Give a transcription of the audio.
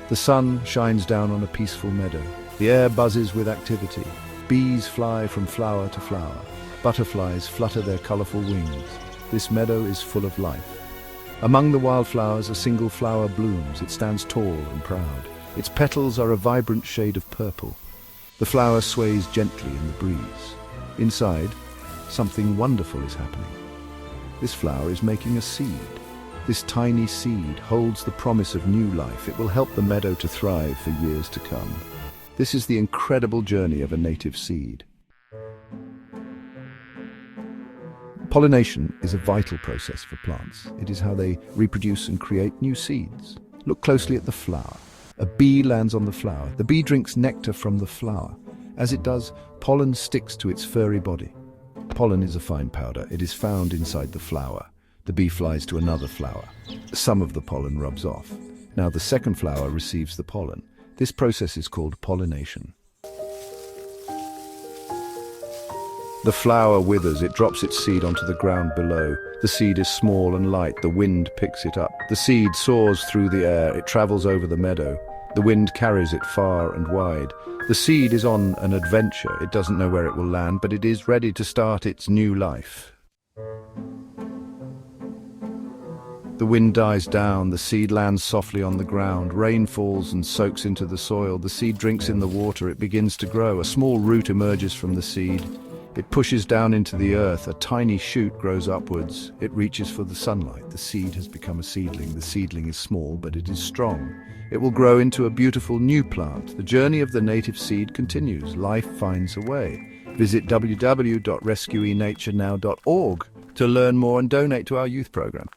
The sun shines down on a peaceful meadow. The air buzzes with activity. Bees fly from flower to flower. Butterflies flutter their colorful wings. This meadow is full of life. Among the wildflowers, a single flower blooms. It stands tall and proud. Its petals are a vibrant shade of purple. The flower sways gently in the breeze. Inside, something wonderful is happening. This flower is making a seed. This tiny seed holds the promise of new life. It will help the meadow to thrive for years to come. This is the incredible journey of a native seed. Pollination is a vital process for plants. It is how they reproduce and create new seeds. Look closely at the flower. A bee lands on the flower. The bee drinks nectar from the flower. As it does, pollen sticks to its furry body. Pollen is a fine powder. It is found inside the flower. The bee flies to another flower. Some of the pollen rubs off. Now the second flower receives the pollen. This process is called pollination. The flower withers. It drops its seed onto the ground below. The seed is small and light. The wind picks it up. The seed soars through the air. It travels over the meadow. The wind carries it far and wide. The seed is on an adventure. It doesn't know where it will land, but it is ready to start its new life. The wind dies down. The seed lands softly on the ground. Rain falls and soaks into the soil. The seed drinks in the water. It begins to grow. A small root emerges from the seed. It pushes down into the earth. A tiny shoot grows upwards. It reaches for the sunlight. The seed has become a seedling. The seedling is small, but it is strong. It will grow into a beautiful new plant. The journey of the native seed continues. Life finds a way. Visit www.rescuenaturenow.org to learn more and donate to our youth program.